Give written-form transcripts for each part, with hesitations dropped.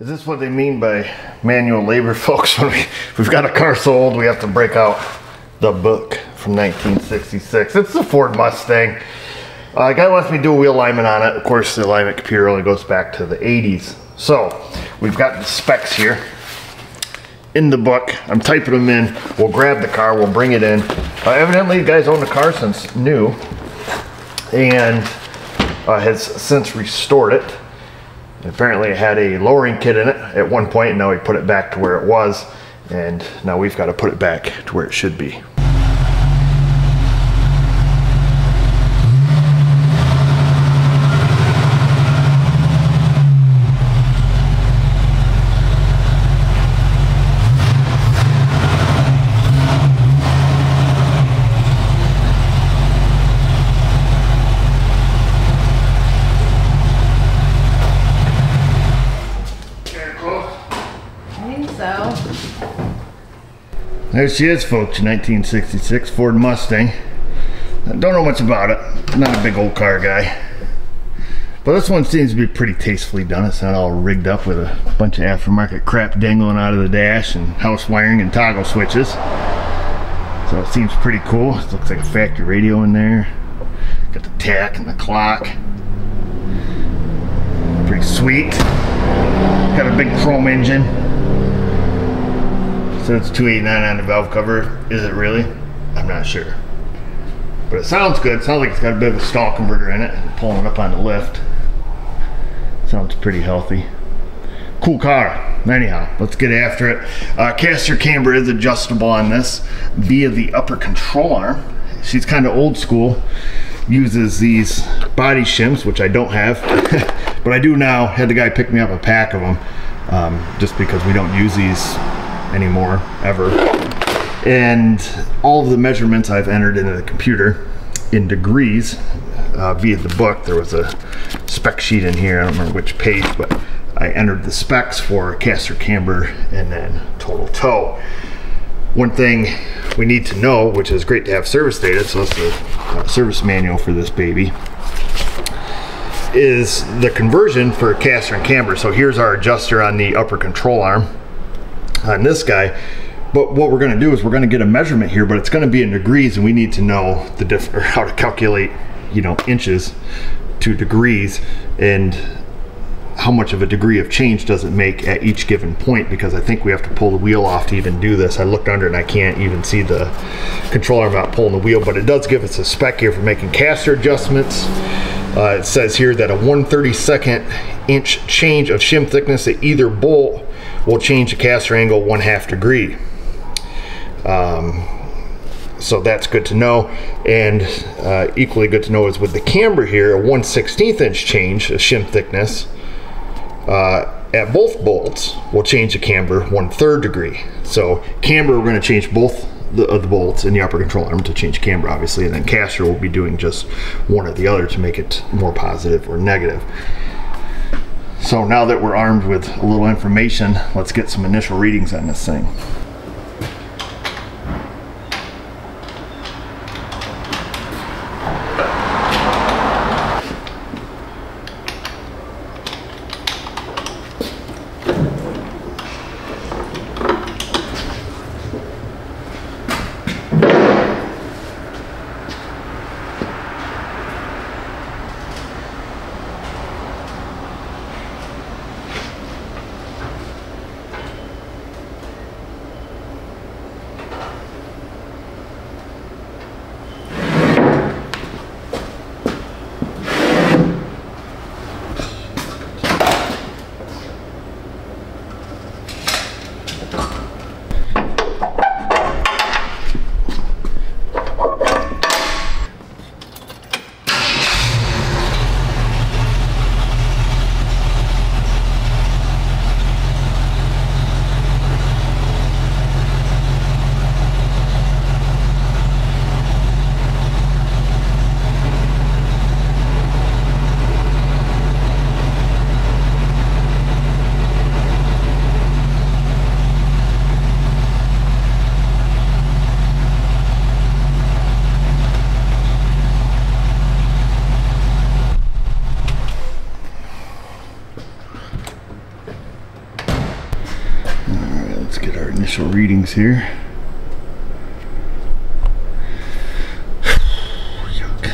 Is this what they mean by manual labor, folks? When we've got a car so old, we have to break out the book from 1966. It's the Ford Mustang. A guy wants me to do a wheel alignment on it. Of course, the alignment computer only goes back to the 80s. So, we've got the specs here in the book. I'm typing them in. We'll grab the car, we'll bring it in. Evidently, the guy's owned the car since new and has since restored it. Apparently it had a lowering kit in it at one point, and now we put it back to where it was, and now we've got to put it back to where it should be. There she is, folks, 1966 Ford Mustang. I don't know much about it. Not a big old car guy. But this one seems to be pretty tastefully done. It's not all rigged up with a bunch of aftermarket crap dangling out of the dash and house wiring and toggle switches. So it seems pretty cool. It looks like a factory radio in there. Got the tack and the clock. Pretty sweet. Got a big chrome engine. So it's $289 on the valve cover. Is it really? I'm not sure. But it sounds good. It sounds like it's got a bit of a stall converter in it. Pulling it up on the lift. Sounds pretty healthy. Cool car. Anyhow, let's get after it. Caster camber is adjustable on this via the upper control arm. She's kind of old school. Uses these body shims, which I don't have. But I do now. Had the guy pick me up a pack of them. Just because we don't use these anymore, ever. And all of the measurements I've entered into the computer in degrees via the book. There was a spec sheet in here, I don't remember which page, but I entered the specs for caster camber and then total toe. One thing we need to know, which is great to have service data, so it's the service manual for this baby, is the conversion for caster and camber. So here's our adjuster on the upper control arm on this guy, but what we're going to do is we're going to get a measurement here, but it's going to be in degrees, and we need to know the or how to calculate, you know, inches to degrees, and how much of a degree of change does it make at each given point, because I think we have to pull the wheel off to even do this. I looked under and I can't even see the control arm out pulling the wheel, but it does give us a spec here for making caster adjustments. It says here that a 1/32 inch change of shim thickness at either bolt will change the caster angle 1/2 degree. So that's good to know. And equally good to know is with the camber here, a 1/16 inch change of shim thickness at both bolts will change the camber 1/3 degree. So camber, we're going to change both the bolts in the upper control arm to change camber, obviously, and then caster will be doing just one or the other to make it more positive or negative. So now that we're armed with a little information, let's get some initial readings on this thing. get our initial readings here. Yuck.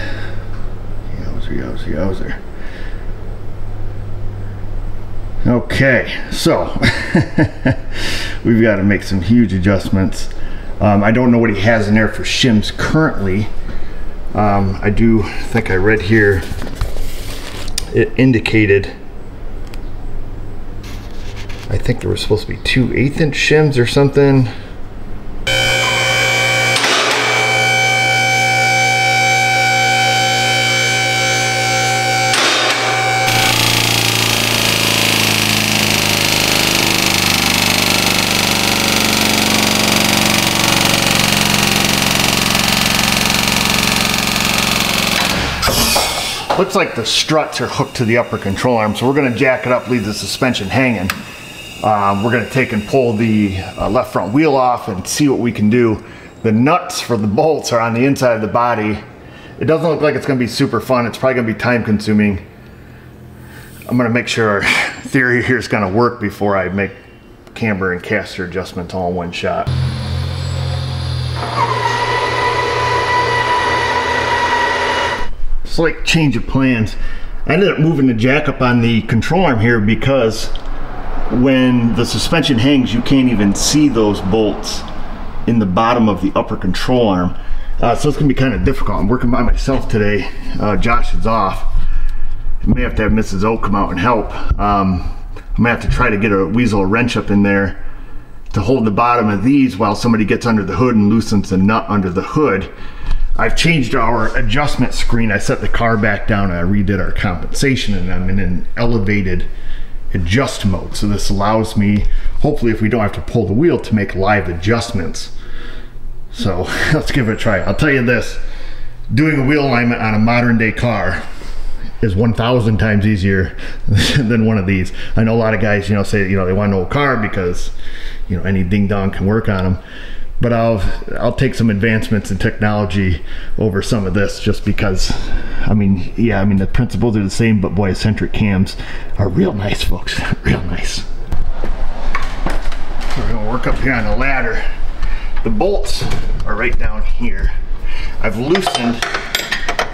Yowzer. Okay, so we've got to make some huge adjustments. I don't know what he has in there for shims currently. I do think I read here it indicated, I think there were supposed to be 2 1/8" shims or something. Looks like the struts are hooked to the upper control arm, so we're going to jack it up, leave the suspension hanging. We're going to take and pull the left front wheel off and see what we can do. The nuts for the bolts are on the inside of the body. It doesn't look like it's going to be super fun. It's probably going to be time consuming. I'm going to make sure our theory here is going to work before I make camber and caster adjustments all in one shot. Slight change of plans. I ended up moving the jack up on the control arm here because when the suspension hangs, you can't even see those bolts in the bottom of the upper control arm. So it's gonna be kind of difficult. I'm working by myself today. Josh is off. I may have to have Mrs. O come out and help. I'm gonna have to try to get a weasel wrench up in there to hold the bottom of these while somebody gets under the hood and loosens the nut under the hood. I've changed our adjustment screen. I set the car back down and I redid our compensation, and I'm in an elevated adjust mode. So this allows me, hopefully if we don't have to pull the wheel, to make live adjustments. So let's give it a try. I'll tell you this, doing a wheel alignment on a modern day car is 1,000 times easier than one of these. I know a lot of guys, say, they want an old car because, any ding dong can work on them. But I'll take some advancements in technology over some of this, just because, the principles are the same, but boy, eccentric cams are real nice, folks, real nice. So we're gonna work up here on the ladder. The bolts are right down here. I've loosened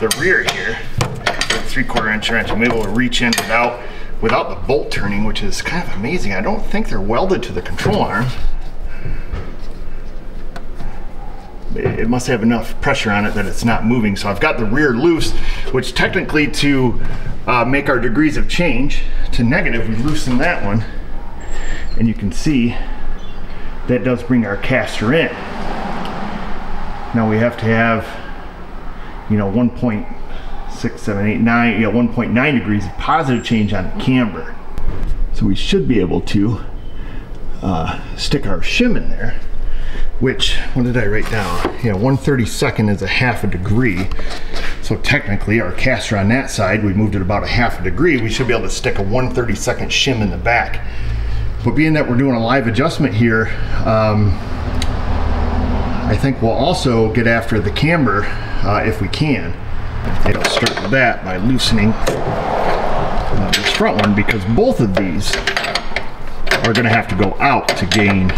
the rear here with a 3/4 inch wrench. I'm able to reach in without the bolt turning, which is kind of amazing. I don't think they're welded to the control arm. It must have enough pressure on it that it's not moving. So I've got the rear loose, which technically, to make our degrees of change to negative, we loosen that one, and you can see that does bring our caster in. Now we have to have 1.6, 7, 8, 9, 1.9 degrees of positive change on the camber. So we should be able to stick our shim in there, which, what did I write down? 1/32 is a 1/2 degree. So technically our caster on that side, we moved it about a 1/2 degree. We should be able to stick a 1/32 shim in the back. But being that we're doing a live adjustment here, I think we'll also get after the camber if we can. And I'll start with that by loosening this front one, because both of these are gonna have to go out to gain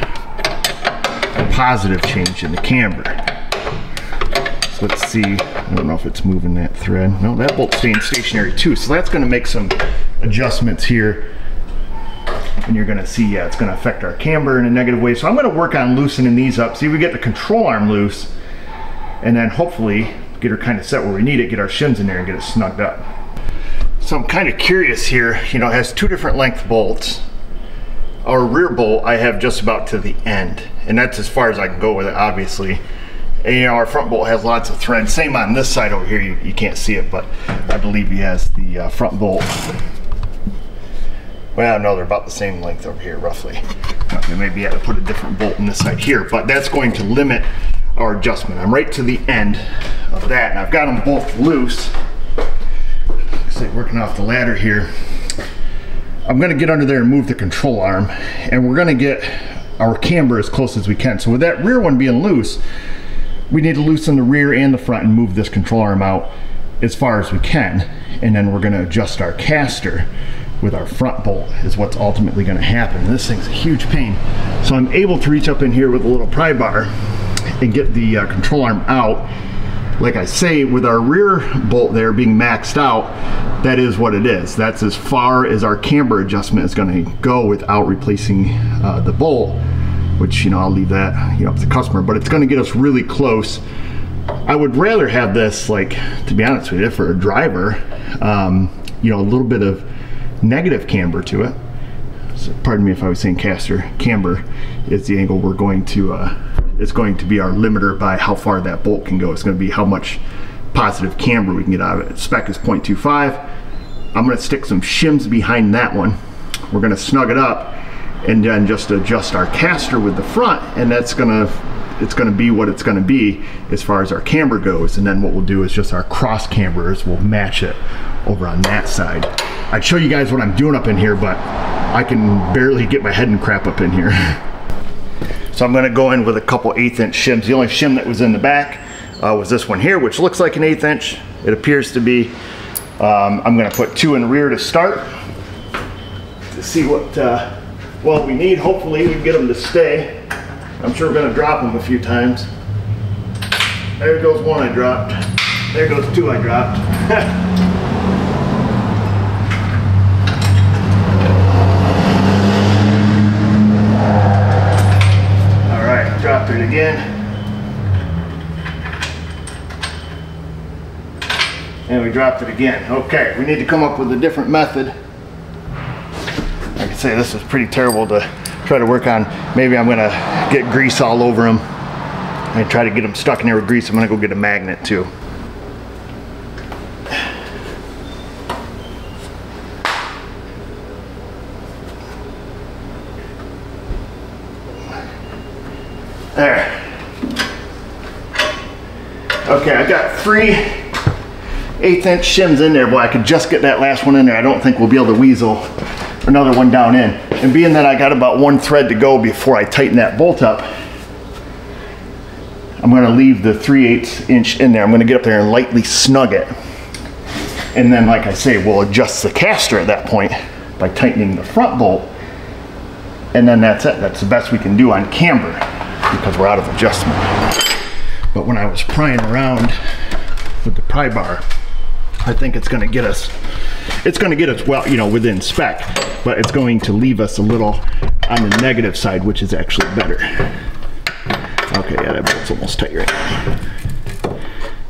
a positive change in the camber. So let's see, I don't know if it's moving that thread. No, that bolt's staying stationary too. So that's gonna make some adjustments here. And you're gonna see, it's gonna affect our camber in a negative way. So I'm gonna work on loosening these up, see if we get the control arm loose, and then hopefully get her kind of set where we need it, get our shims in there and get it snugged up. So I'm kind of curious here, it has 2 different length bolts. Our rear bolt I have just about to the end, and that's as far as I can go with it, obviously. And our front bolt has lots of threads. Same on this side over here, you can't see it, but I believe he has the front bolt. Well, no, they're about the same length over here, roughly. Okay, maybe I have to put a different bolt in this side here, but that's going to limit our adjustment. I'm right to the end of that, and I've got them both loose. So working off the ladder here. I'm gonna get under there and move the control arm, and we're gonna get our camber as close as we can. So with that rear one being loose, we need to loosen the rear and the front and move this control arm out as far as we can. And then we're gonna adjust our caster, with our front bolt is what's ultimately going to happen. This thing's a huge pain. So I'm able to reach up in here with a little pry bar and get the control arm out. Like I say, with our rear bolt there being maxed out, that is what it is. That's as far as our camber adjustment is going to go without replacing the bolt, which, you know, I'll leave that, you know, up to the customer, but it's going to get us really close. I would rather have this, like, to be honest with you, for a driver, you know, a little bit of negative camber to it. So, pardon me if I was saying caster. Camber is the angle we're going to, it's going to be our limiter by how far that bolt can go. It's going to be how much positive camber we can get out of it. Spec is 0.25. I'm going to stick some shims behind that one. We're going to snug it up and then just adjust our caster with the front, and that's going to, it's going to be what it's going to be as far as our camber goes. And then what we'll do is just our cross cambers, we'll match it over on that side. I'd show you guys what I'm doing up in here, but I can barely get my head and crap up in here. So I'm going to go in with a couple 1/8 inch shims. The only shim that was in the back was this one here, which looks like an 1/8 inch. It appears to be. I'm going to put 2 in the rear to start to see what well, we need. Hopefully we can get them to stay. I'm sure we're going to drop them a few times. There goes one I dropped. There goes 2 I dropped. Dropped it again, and we dropped it again. Okay, we need to come up with a different method. Like I say, this is pretty terrible to try to work on. Maybe I'm gonna get grease all over them and try to get them stuck in there with grease. I'm gonna go get a magnet too. There. Okay, I got 3 1/8 inch shims in there. Boy, I could just get that last one in there. I don't think we'll be able to weasel another one down in. And being that I got about 1 thread to go before I tighten that bolt up, I'm going to leave the 3/8 inch in there. I'm going to get up there and lightly snug it. And then, like I say, we'll adjust the caster at that point by tightening the front bolt. And then that's it. That's the best we can do on camber, because we're out of adjustment. But when I was prying around with the pry bar, I think it's going to get us, well, you know, within spec, but it's going to leave us a little on the negative side, which is actually better. Okay, yeah, that bolt's almost tight right now.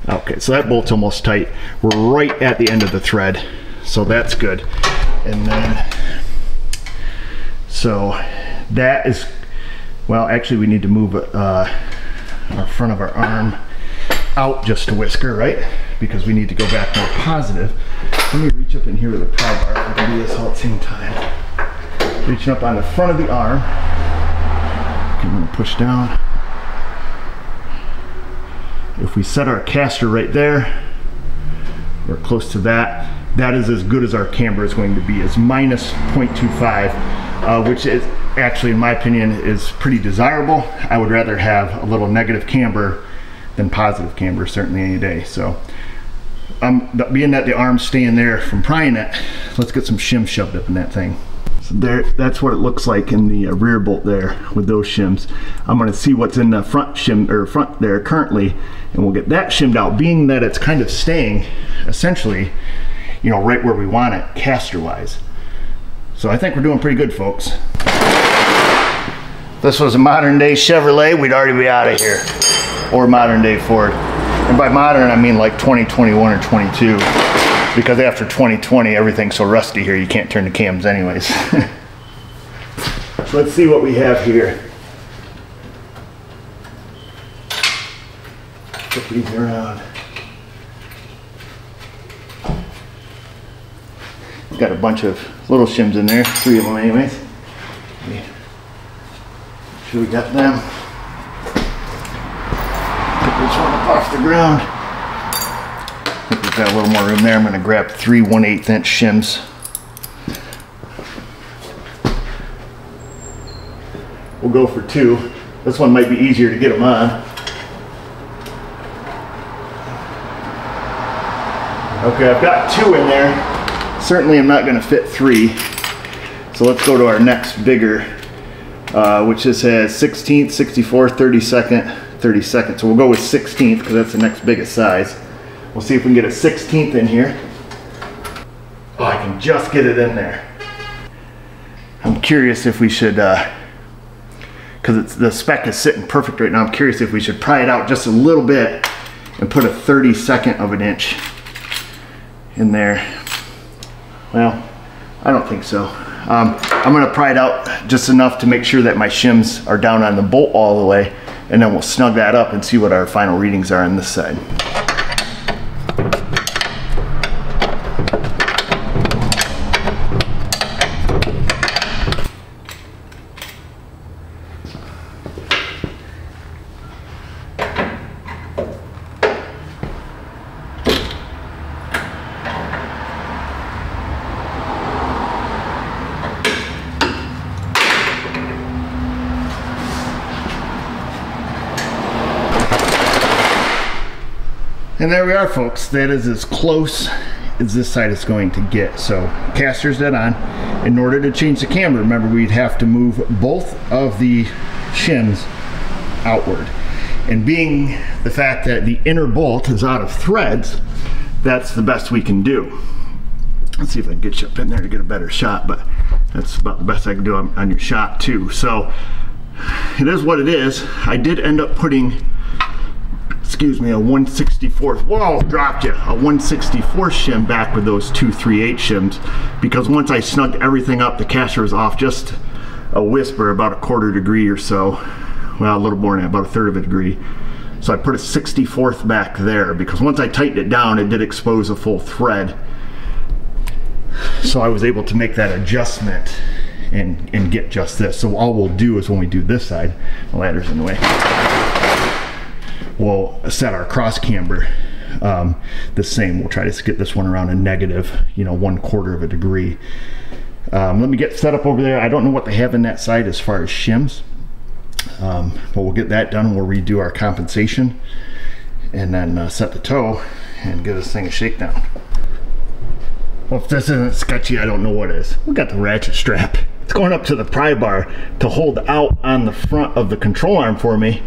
Okay, so that bolt's almost tight. We're right at the end of the thread, so that's good. And then, so that is, well, actually we need to move our front of our arm out just a whisker, right? Because we need to go back more positive. Let me reach up in here with a pry bar. I can do this all at the same time. Reaching up on the front of the arm. Okay, I'm gonna push down. If we set our caster right there, or close to that, that is as good as our camber is going to be. It's minus 0.25, which is actually, in my opinion, is pretty desirable. I would rather have a little negative camber than positive camber, certainly any day. So being that the arm's staying there from prying it, let's get some shims shoved up in that thing. So there, that's what it looks like in the rear bolt there with those shims. I'm going to see what's in the front shim, or front there currently, and we'll get that shimmed out, being that it's kind of staying essentially, you know, right where we want it caster wise. So I think we're doing pretty good, folks. If this was a modern day Chevrolet, we'd already be out of here, or modern day Ford. And by modern, I mean like 2021 or 22. Because after 2020, everything's so rusty here, you can't turn the cams anyways. Let's see what we have here. Put these around. Got a bunch of little shims in there, 3 of them anyways. Make sure we got them. Pick this one up off the ground. I think we've got a little more room there. I'm going to grab 3 1/8 inch shims. We'll go for 2. This one might be easier to get them on. Okay, I've got 2 in there. certainly am not going to fit 3. So let's go to our next bigger, which just has 16th, 64th, 32nd, 32nd. So we'll go with 16th because that's the next biggest size. We'll see if we can get a 16th in here. Oh, I can just get it in there. I'm curious if we should, because the spec is sitting perfect right now, I'm curious if we should pry it out just a little bit and put a 32nd of an inch in there. Well, I don't think so. I'm going to pry it out just enough to make sure that my shims are down on the bolt all the way, and then we'll snug that up and see what our final readings are on this side. And there we are, folks. That is as close as this side is going to get. So caster's dead on. In order to change the camber, remember we'd have to move both of the shims outward. And being the fact that the inner bolt is out of threads, that's the best we can do. Let's see if I can get you up in there to get a better shot, but that's about the best I can do on your shot too. So it is what it is. I did end up putting, excuse me, a 1/64, whoa, dropped you, a 1/64 shim back with those 2 3/8 shims, because once I snugged everything up, the caster was off just a whisper, about a 1/4 degree or so. Well, a little more than that, about 1/3 of a degree. So I put a 64th back there, because once I tightened it down, it did expose a full thread. So I was able to make that adjustment and get just this. So all we'll do is when we do this side, the ladder's in the way, we'll set our cross camber the same. We'll try to get this one around a negative, 1/4 of a degree. Let me get set up over there. I don't know what they have in that side as far as shims, but we'll get that done. We'll redo our compensation and then set the toe and give this thing a shakedown. Well, if this isn't sketchy, I don't know what is. We got the ratchet strap. It's going up to the pry bar to hold out on the front of the control arm for me,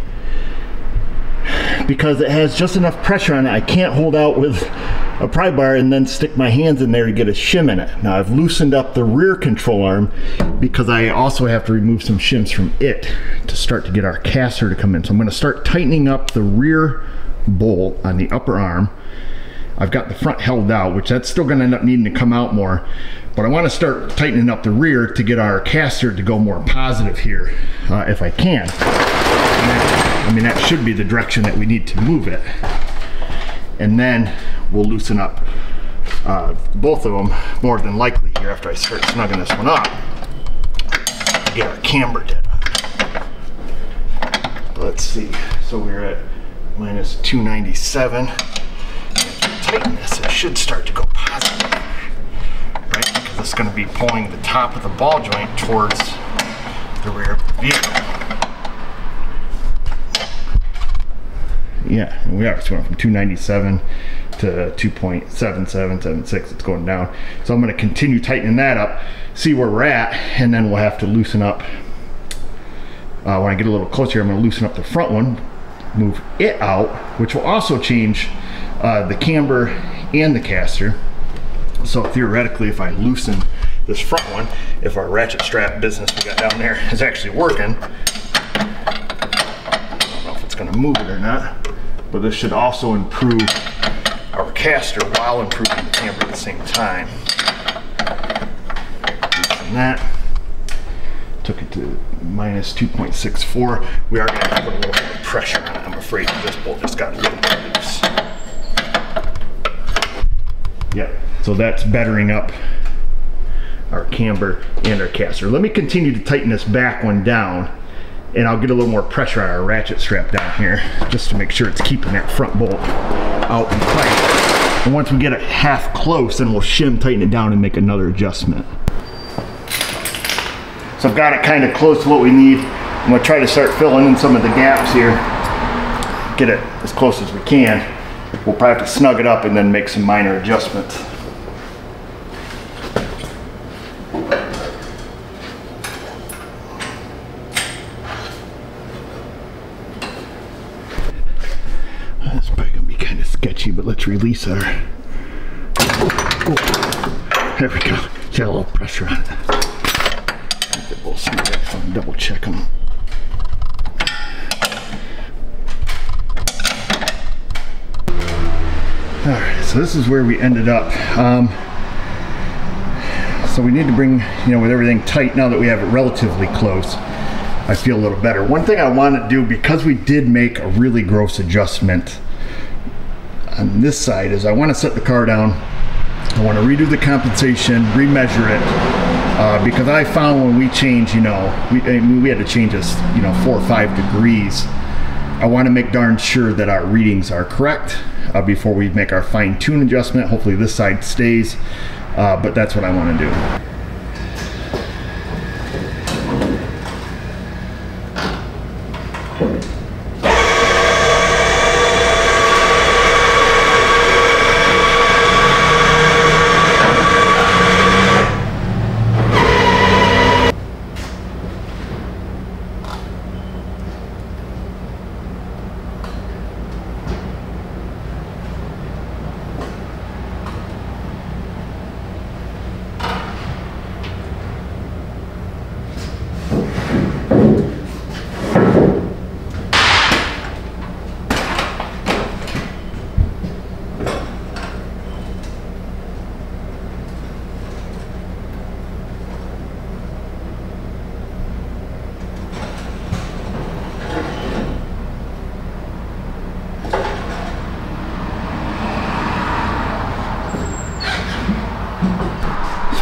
because it has just enough pressure on it. I can't hold out with a pry bar and then stick my hands in there to get a shim in it. Now I've loosened up the rear control arm because I also have to remove some shims from it to start to get our caster to come in. So I'm going to start tightening up the rear bolt on the upper arm. I've got the front held out, which that's still going to end up needing to come out more, but I want to start tightening up the rear to get our caster to go more positive here if I can. I mean, that should be the direction that we need to move it. And then we'll loosen up both of them more than likely here after I start snugging this one up. Get our camber dead on. Let's see. So we're at minus 297. Tighten this, it should start to go positive, right? Because it's going to be pulling the top of the ball joint towards the rear of the vehicle. Yeah, and we are. It's going from 297 to 2.7776. It's going down. So I'm going to continue tightening that up, see where we're at, and then we'll have to loosen up. When I get a little closer, I'm going to loosen up the front one, move it out, which will also change the camber and the caster. So theoretically, if I loosen this front one, if our ratchet strap business we got down there is actually working, I don't know if it's going to move it or not, but this should also improve our caster while improving the camber at the same time. Loosen that. Took it to minus 2.64. We are going to have to put a little more pressure on it. I'm afraid this bolt just got a little bit loose. Yeah, so that's bettering up our camber and our caster. Let me continue to tighten this back one down, and I'll get a little more pressure on our ratchet strap down here just to make sure it's keeping that front bolt out and tight. And once we get it half close, then we'll shim, tighten it down, and make another adjustment. So I've got it kind of close to what we need. I'm going to try to start filling in some of the gaps here, get it as close as we can. We'll probably have to snug it up and then make some minor adjustments. let's release our, there we go. Got a little pressure on it. Get both sides and double check them. Alright, so this is where we ended up. So we need to bring, you know, with everything tight now that we have it relatively close, I feel a little better. One thing I want to do, because we did make a really gross adjustment on this side, is I want to set the car down. I want to redo the compensation, remeasure it, because I found when we change, you know, we had to change this, you know, 4 or 5 degrees. I want to make darn sure that our readings are correct before we make our fine-tune adjustment. Hopefully this side stays, but that's what I want to do.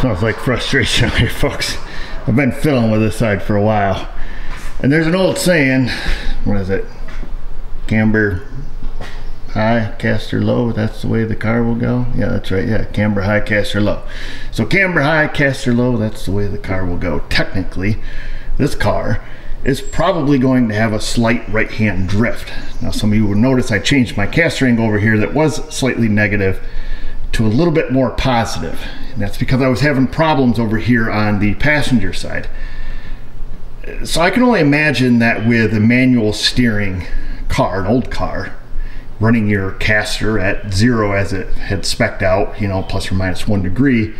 Smells like frustration here, folks. I've been fiddling with this side for a while. And there's an old saying, what is it? Camber high, caster low, that's the way the car will go. Yeah, that's right, yeah, camber high, caster low. So camber high, caster low, that's the way the car will go. Technically, this car is probably going to have a slight right-hand drift. Now some of you will notice I changed my caster angle over here that was slightly negative to a little bit more positive. And that's because I was having problems over here on the passenger side. So I can only imagine that with a manual steering car, an old car, running your caster at 0 as it had spec'd out, you know, plus or minus 1 degree,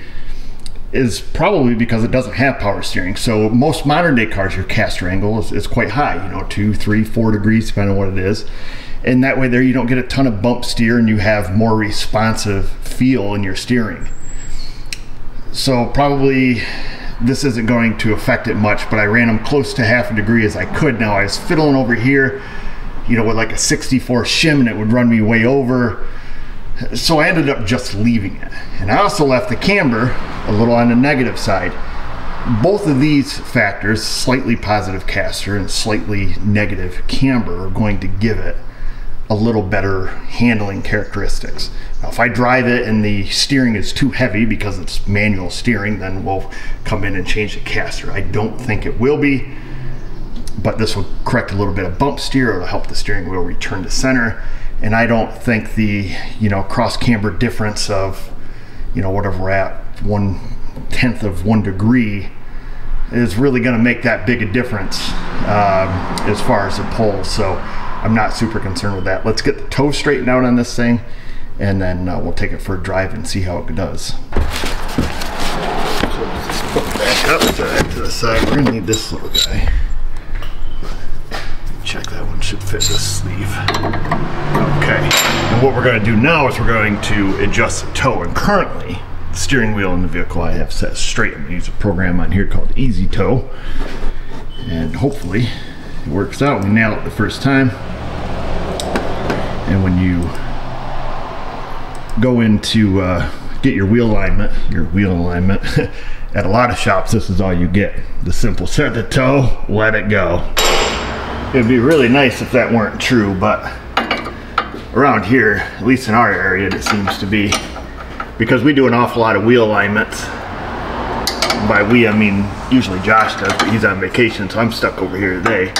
is probably because it doesn't have power steering. So most modern day cars, your caster angle is quite high, you know, 2, 3, 4 degrees, depending on what it is. And that way there you don't get a ton of bump steer and you have more responsive feel in your steering. So probably this isn't going to affect it much, but I ran them close to half a degree as I could. Now I was fiddling over here, you know, with like a 64 shim, and it would run me way over. So I ended up just leaving it. And I also left the camber a little on the negative side. Both of these factors, slightly positive caster and slightly negative camber, are going to give it a little better handling characteristics. Now, if I drive it and the steering is too heavy because it's manual steering, then we'll come in and change the caster. I don't think it will be, but this will correct a little bit of bump steer. It'll help the steering wheel return to center. And I don't think the, you know, cross camber difference of, you know, whatever we're at, 1/10 of 1 degree is really going to make that big a difference as far as the pull. So I'm not super concerned with that. Let's get the toe straightened out on this thing, and then we'll take it for a drive and see how it does. So just put it back up to the side. We're gonna need this little guy. Check that one, should fit this sleeve. Okay, and what we're gonna do now is we're going to adjust the toe. And currently, the steering wheel in the vehicle I have set straight. I'm gonna use a program on here called Easy Toe, and hopefully it works out. We nail it the first time. And when you go in to get your wheel alignment, at a lot of shops, this is all you get. The simple set the toe, let it go. It'd be really nice if that weren't true, but around here, at least in our area, it seems to be, because we do an awful lot of wheel alignments. By we, I mean usually Josh does, but he's on vacation, so I'm stuck over here today.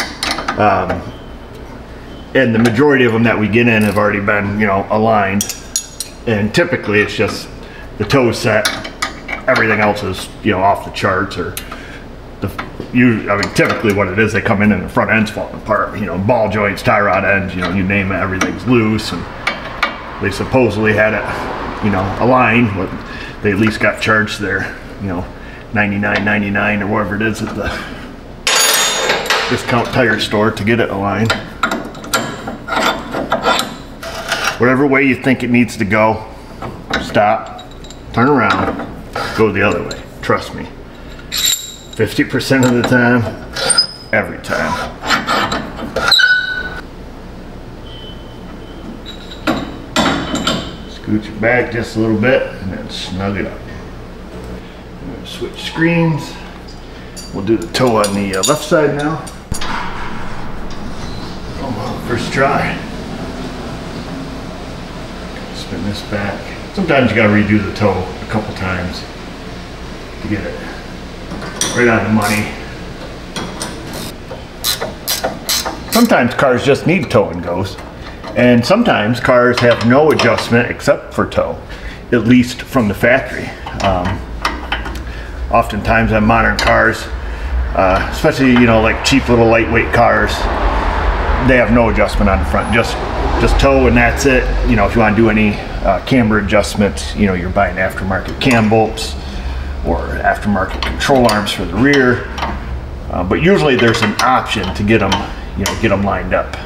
And the majority of them that we get in have already been, you know, aligned. And typically it's just the toe set, everything else is, you know, off the charts, or I mean, typically what it is, they come in and the front end's falling apart, you know, ball joints, tie rod ends, you know, you name it, everything's loose. And They supposedly had it, you know, aligned, but they at least got charged their, you know, $99.99 or whatever it is at the discount tire store to get it aligned. Whatever way you think it needs to go, stop, turn around, go the other way. Trust me. 50% of the time, every time. Scoot your back just a little bit and then snug it up. I'm going to switch screens. We'll do the toe on the left side now. First try. Spin this back. Sometimes you gotta redo the toe a couple times to get it right on the money. Sometimes cars just need toe and goes, and sometimes cars have no adjustment except for toe, at least from the factory. Oftentimes on modern cars, especially, you know, like cheap little lightweight cars, they have no adjustment on the front, just toe and that's it. You know, if you want to do any camber adjustments, you know, you're buying aftermarket cam bolts or aftermarket control arms for the rear. But usually there's an option to get them, you know, get them lined up.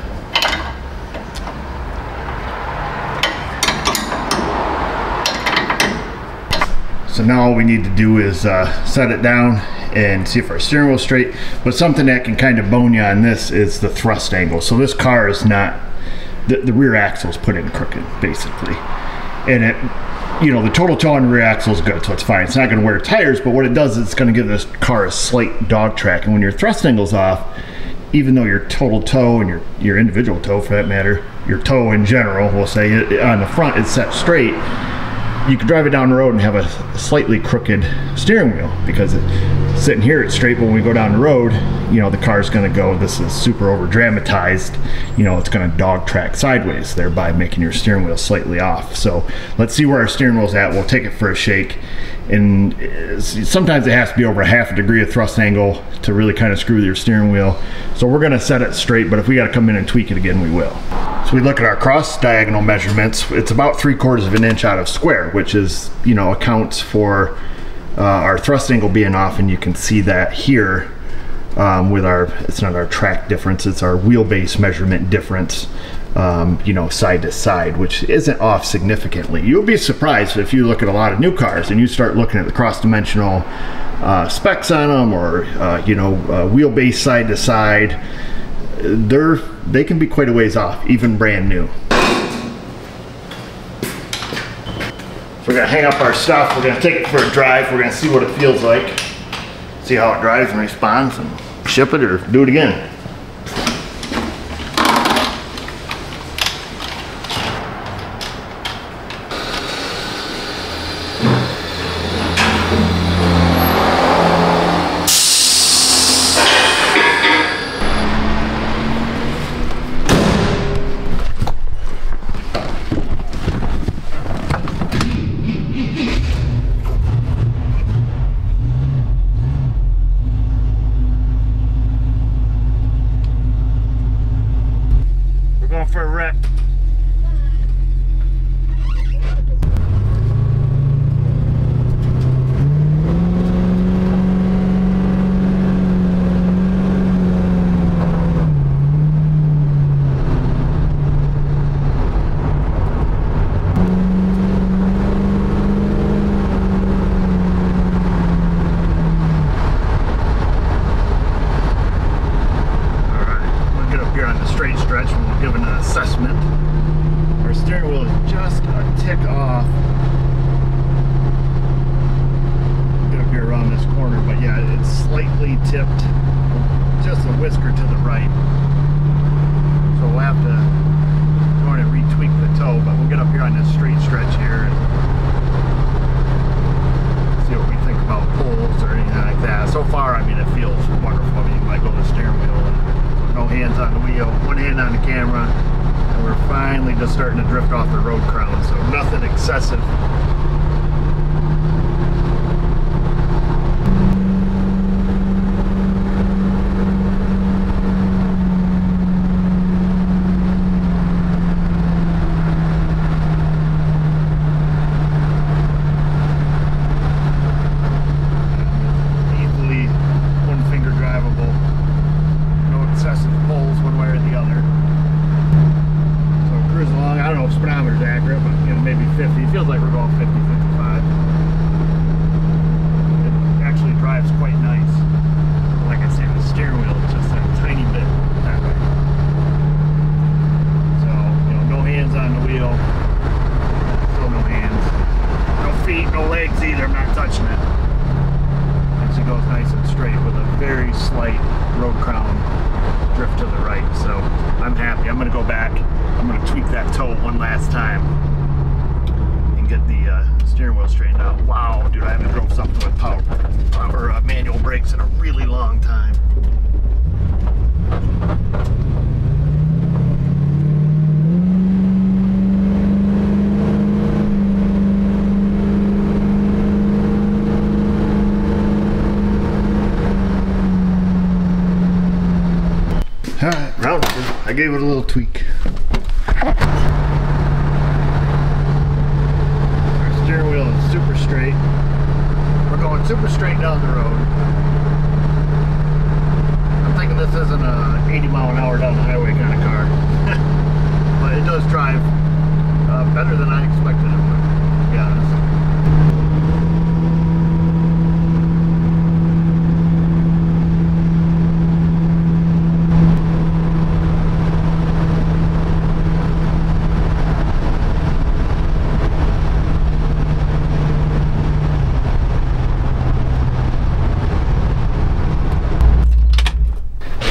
So now all we need to do is set it down and see if our steering wheel's straight. But something that can kind of bone you on this is the thrust angle. So this car is not, the rear axle is put in crooked, basically. And it, you know, the total toe on the rear axle is good, so it's fine. It's not gonna wear tires, but what it does is it's gonna give this car a slight dog track. And when your thrust angle's off, even though your total toe and your individual toe for that matter, your toe in general, we'll say, on the front is set straight, you can drive it down the road and have a slightly crooked steering wheel because sitting here it's straight, but when we go down the road, you know, the car's going to go, this is super over dramatized, you know, it's going to dog track sideways, thereby making your steering wheel slightly off. So let's see where our steering wheel's at. We'll take it for a shake, and sometimes it has to be over a half a degree of thrust angle to really kind of screw with your steering wheel. So we're going to set it straight, but if we got to come in and tweak it again, we will. So we look at our cross diagonal measurements. It's about 3/4 of an inch out of square, which is, you know, accounts for our thrust angle being off, and you can see that here with our, it's not our track difference, it's our wheelbase measurement difference, you know, side to side, which isn't off significantly. You'll be surprised if you look at a lot of new cars and you start looking at the cross-dimensional specs on them, or you know, wheelbase side to side. They can be quite a ways off, even brand new. So we're gonna hang up our stuff, we're gonna take it for a drive, we're gonna see what it feels like, see how it drives and responds, and ship it or do it again. For a wreck. Assessment. Our steering wheel is just a tick off. Get up here around this corner, but yeah, it's slightly tipped, just a whisker to the right. So we'll have to go in and retweak the toe, but we'll get up here on this straight stretch here and see what we think about pulls or anything like that. So far, I mean, it feels wonderful. I mean, you might go to the steering wheel and no hands on the wheel, one hand on the camera. We're finally just starting to drift off the road crown, so nothing excessive. road crown drift to the right. So I'm happy. I'm gonna go back. I'm gonna tweak that toe one last time and get the steering wheel straightened out. Wow, dude, I haven't drove something with power or manual brakes in a really long time. Alright, round two. I gave it a little tweak. Our steering wheel is super straight. We're going super straight down the road. I'm thinking this isn't a 80 mile an hour down the highway kind of car. But it does drive better than I expected it would, to be honest.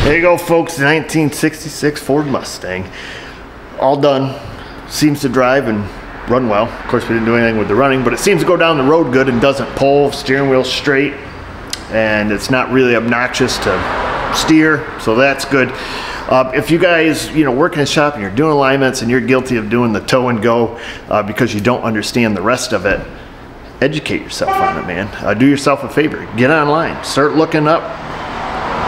There you go, folks, 1966 Ford Mustang. All done. Seems to drive and run well. Of course, we didn't do anything with the running, but it seems to go down the road good and doesn't pull. Steering wheel straight, and it's not really obnoxious to steer, so that's good. If you guys, work in a shop and you're doing alignments and you're guilty of doing the tow and go because you don't understand the rest of it, educate yourself on it, man. Do yourself a favor. Get online. Start looking up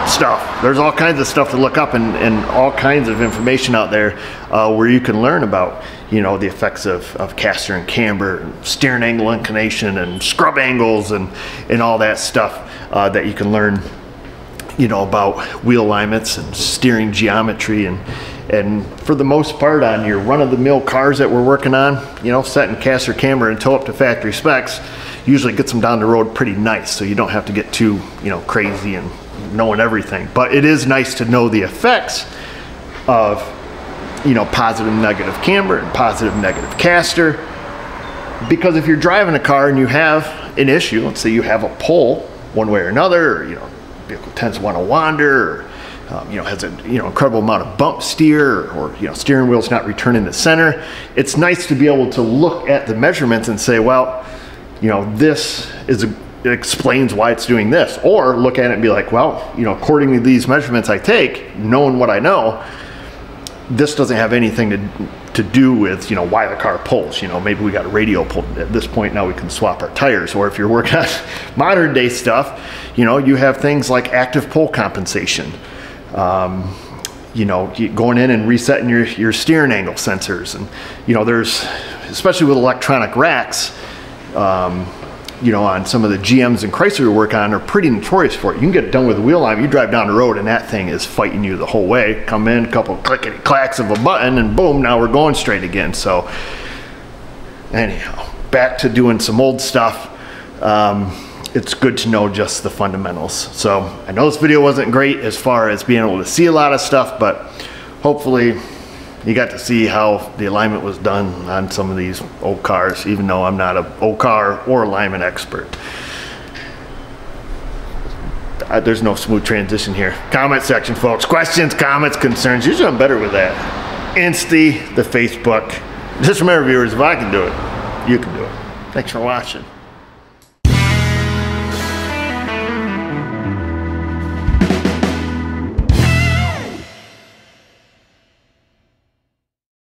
stuff. There's all kinds of stuff to look up and all kinds of information out there where you can learn about the effects of caster and camber, and steering angle inclination, and scrub angles, and all that stuff that you can learn about wheel alignments and steering geometry, and for the most part on your run-of-the-mill cars that we're working on, setting caster, camber, and tow up to factory specs usually gets them down the road pretty nice, so you don't have to get too crazy and knowing everything. But it is nice to know the effects of positive negative camber and positive negative caster, because if you're driving a car and you have an issue, let's say you have a pull one way or another, or vehicle tends to want to wander, or has an incredible amount of bump steer, or steering wheel's not returning to center, it's nice to be able to look at the measurements and say, well, this is it explains why it's doing this. Or look at it and be like, well, according to these measurements I take, knowing what I know, this doesn't have anything to do with why the car pulls. Maybe we got a radio pull at this point, now we can swap our tires. Or if you're working on modern day stuff, you have things like active pull compensation, going in and resetting your steering angle sensors, and there's, especially with electronic racks, on some of the GMs and Chrysler we work on, are pretty notorious for it. You can get done with a wheel line, you drive down the road and that thing is fighting you the whole way. Come in, a couple clickety clacks of a button, and boom, now we're going straight again. So anyhow, back to doing some old stuff. It's good to know just the fundamentals. So I know this video wasn't great as far as being able to see a lot of stuff, but hopefully you got to see how the alignment was done on some of these old cars, even though I'm not an old car or alignment expert. There's no smooth transition here. Comment section, folks. Questions, comments, concerns. Usually I'm better with that. Insta, the Facebook. Just remember, viewers, if I can do it, you can do it. Thanks for watching.